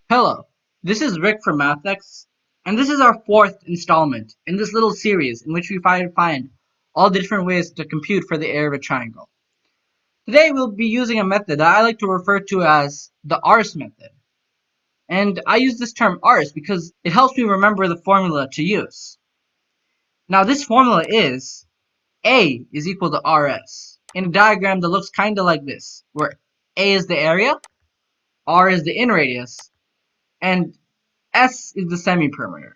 Hello, this is Rick from MathX, and this is our fourth installment in this little series in which we try to find all the different ways to compute for the area of a triangle. Today we'll be using a method that I like to refer to as the Arson method. And I use this term Ars because it helps me remember the formula to use. Now this formula is A is equal to Rs in a diagram that looks kind of like this, where A is the area, R is the inradius, and S is the semiperimeter.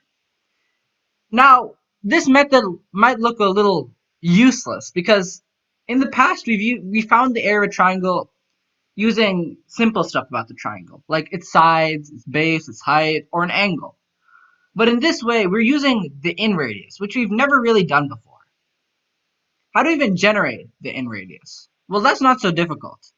Now, this method might look a little useless because in the past we found the area of a triangle using simple stuff about the triangle, like its sides, its base, its height, or an angle. But in this way, we're using the inradius, which we've never really done before. How do we even generate the inradius? Well, that's not so difficult.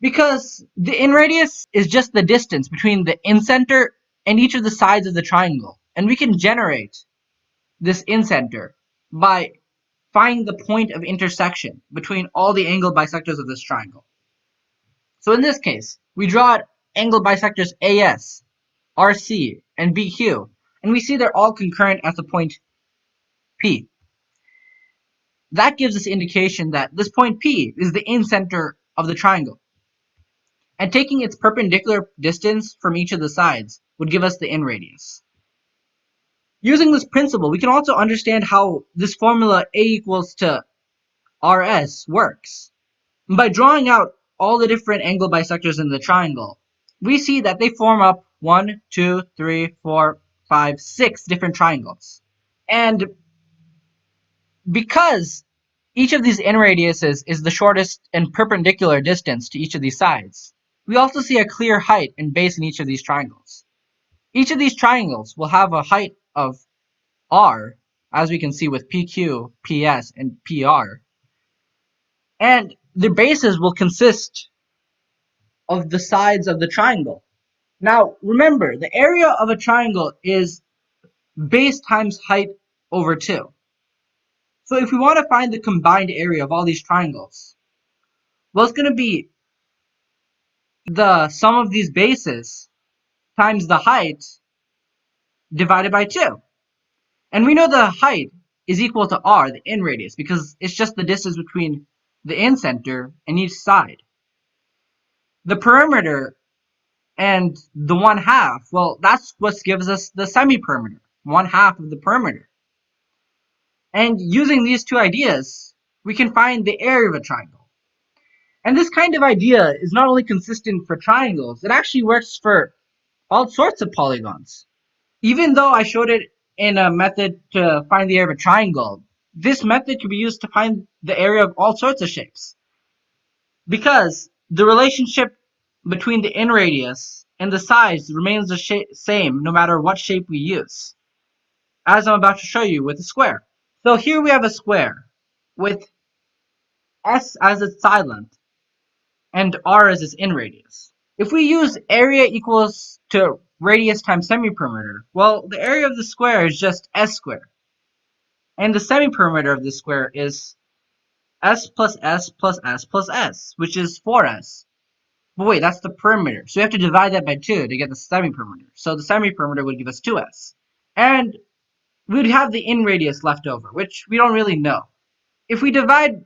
Because the inradius is just the distance between the incenter and each of the sides of the triangle. And we can generate this incenter by finding the point of intersection between all the angle bisectors of this triangle. So in this case, we draw angle bisectors AS, RC, and BQ, and we see they're all concurrent at the point P. That gives us indication that this point P is the incenter of the triangle. And taking its perpendicular distance from each of the sides would give us the inradius. Using this principle, we can also understand how this formula A equals to RS works. By drawing out all the different angle bisectors in the triangle, we see that they form up 1, 2, 3, 4, 5, 6 different triangles. And because each of these inradiuses is the shortest and perpendicular distance to each of these sides, we also see a clear height and base in each of these triangles. Each of these triangles will have a height of R, as we can see with PQ, PS, and PR. And the bases will consist of the sides of the triangle. Now, remember, the area of a triangle is base times height over 2. So if we want to find the combined area of all these triangles, well, it's going to be the sum of these bases times the height divided by 2. And we know the height is equal to R, the inradius, because it's just the distance between the incenter and each side. The perimeter and the 1/2, well, that's what gives us the semiperimeter, 1/2 of the perimeter. And using these two ideas, we can find the area of a triangle. And this kind of idea is not only consistent for triangles, it actually works for all sorts of polygons. Even though I showed it in a method to find the area of a triangle, this method can be used to find the area of all sorts of shapes. Because the relationship between the inradius and the sides remains the same no matter what shape we use, as I'm about to show you with a square. So here we have a square with S as its side length and R as its inradius. If we use area equals to radius times semiperimeter, well, the area of the square is just S squared. And the semiperimeter of the square is S plus S plus S plus S, which is 4S. But wait, that's the perimeter. So we have to divide that by 2 to get the semiperimeter. So the semiperimeter would give us 2S. And we'd have the inradius left over, which we don't really know. If we divide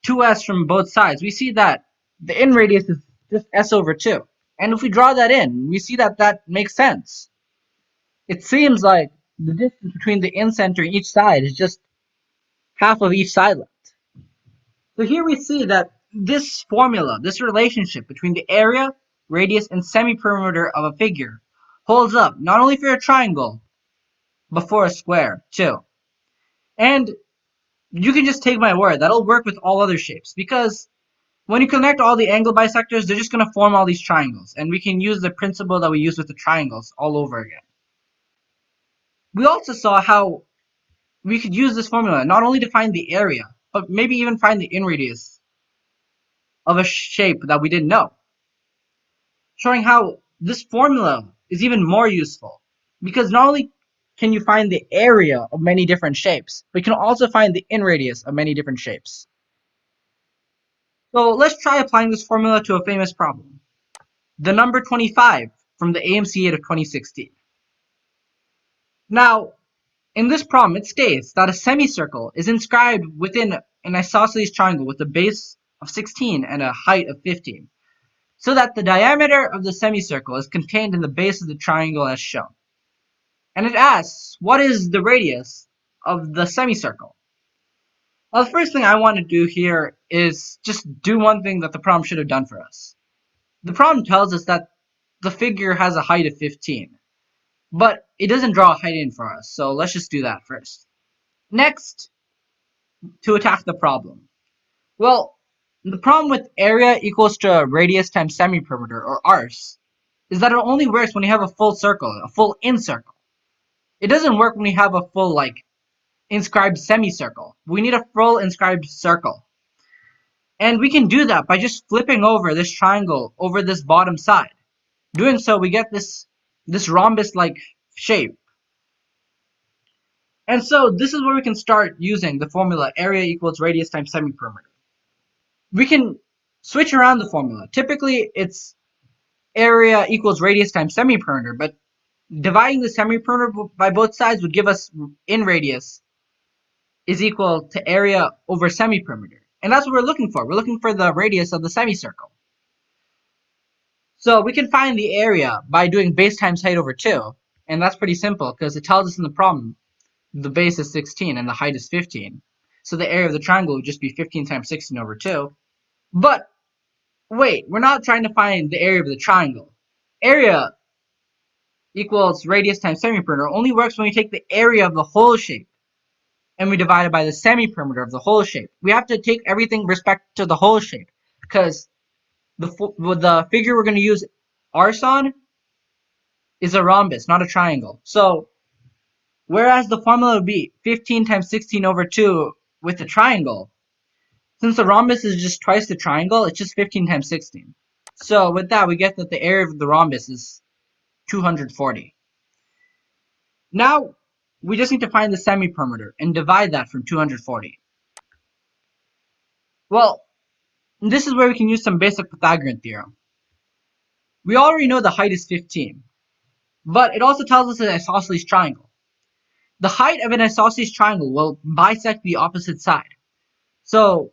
2S from both sides, we see that the inradius is just S over 2. And if we draw that in, we see that that makes sense. It seems like the distance between the incenter and each side is just half of each side length. So here we see that this formula, this relationship between the area, radius, and semiperimeter of a figure holds up not only for a triangle, but for a square too. And you can just take my word, that'll work with all other shapes, because when you connect all the angle bisectors, they're just going to form all these triangles, and we can use the principle that we use with the triangles all over again. We also saw how we could use this formula not only to find the area, but maybe even find the inradius of a shape that we didn't know, showing how this formula is even more useful because not only can you find the area of many different shapes, but you can also find the inradius of many different shapes. So let's try applying this formula to a famous problem. The number 25 from the AMC 8 of 2016. Now, in this problem, it states that a semicircle is inscribed within an isosceles triangle with a base of 16 and a height of 15, so that the diameter of the semicircle is contained in the base of the triangle as shown. And it asks, what is the radius of the semicircle? Well, the first thing I want to do here is just do one thing that the problem should have done for us. The problem tells us that the figure has a height of 15, but it doesn't draw a height in for us, so let's just do that first. Next, to attack the problem. Well, the problem with area equals to radius times semiperimeter, or ars, is that it only works when you have a full circle, a full incircle. It doesn't work when you have a full, inscribed semicircle. We need a full inscribed circle. And we can do that by just flipping over this triangle over this bottom side. Doing so, we get this rhombus-like shape. And so this is where we can start using the formula area equals radius times semiperimeter. We can switch around the formula. Typically, it's area equals radius times semiperimeter, but dividing the semiperimeter by both sides would give us in radius is equal to area over semiperimeter. And that's what we're looking for. We're looking for the radius of the semicircle. So we can find the area by doing base times height over 2. And that's pretty simple because it tells us in the problem the base is 16 and the height is 15. So the area of the triangle would just be 15 times 16 over 2. But wait, we're not trying to find the area of the triangle. Area equals radius times semiperimeter only works when we take the area of the whole shape and we divide it by the semiperimeter of the whole shape. We have to take everything with respect to the whole shape because the figure we're going to use Arson is a rhombus, not a triangle. So whereas the formula would be 15 times 16 over 2 with the triangle, since the rhombus is just twice the triangle, it's just 15 times 16. So with that, we get that the area of the rhombus is 240. Now, we just need to find the semiperimeter and divide that from 240. Well, this is where we can use some basic Pythagorean theorem. We already know the height is 15, but it also tells us an isosceles triangle. The height of an isosceles triangle will bisect the opposite side. So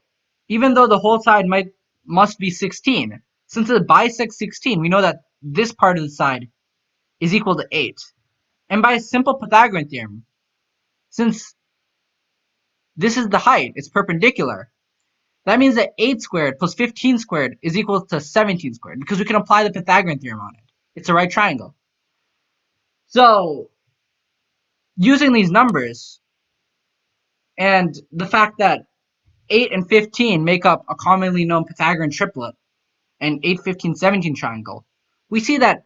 even though the whole side must be 16, since it bisects 16, we know that this part of the side is equal to 8. And by a simple Pythagorean theorem, since this is the height, it's perpendicular, that means that 8 squared plus 15 squared is equal to 17 squared, because we can apply the Pythagorean theorem on it. It's a right triangle. So, using these numbers, and the fact that 8 and 15 make up a commonly known Pythagorean triplet, and 8, 15, 17 triangle, we see that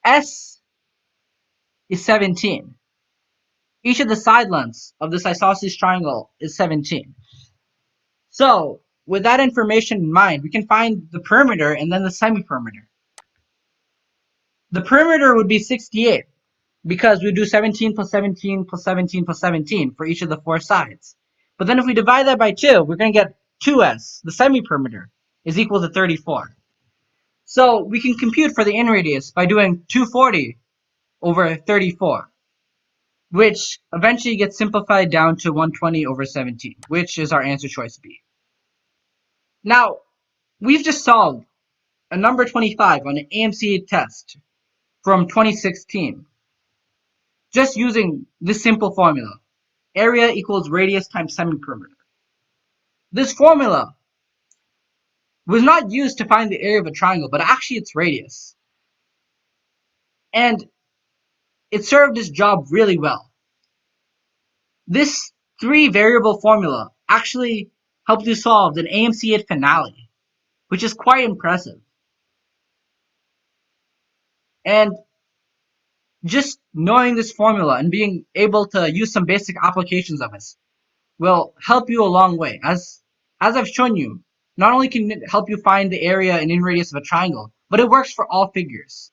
S is 17. Each of the side lengths of this isosceles triangle is 17. So, with that information in mind, we can find the perimeter and then the semiperimeter. The perimeter would be 68 because we do 17 plus 17 plus 17 plus 17 for each of the 4 sides. But then if we divide that by 2, we're going to get 2s. The semiperimeter is equal to 34. So we can compute for the inradius by doing 240 over 34, which eventually gets simplified down to 120 over 17, which is our answer choice B. Now, we've just solved a number 25 on an AMC test from 2016, just using this simple formula. Area equals radius times semiperimeter. This formula was not used to find the area of a triangle, but actually its radius. And it served its job really well. This 3-variable formula actually helped you solve an AMC 8 finale, which is quite impressive. And just knowing this formula and being able to use some basic applications of it will help you a long way. As I've shown you, not only can it help you find the area and inradius of a triangle, but it works for all figures.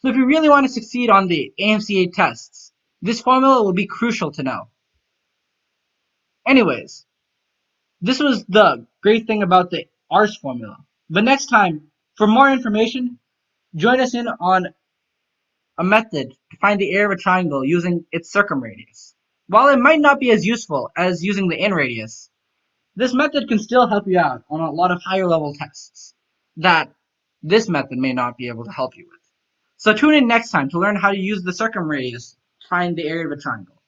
So if you really want to succeed on the AMC tests, this formula will be crucial to know. Anyways, this was the great thing about the ARS formula. But next time, for more information, join us in on a method to find the area of a triangle using its circumradius. While it might not be as useful as using the inradius, this method can still help you out on a lot of higher level tests that this method may not be able to help you with. So tune in next time to learn how to use the circumradius to find the area of a triangle.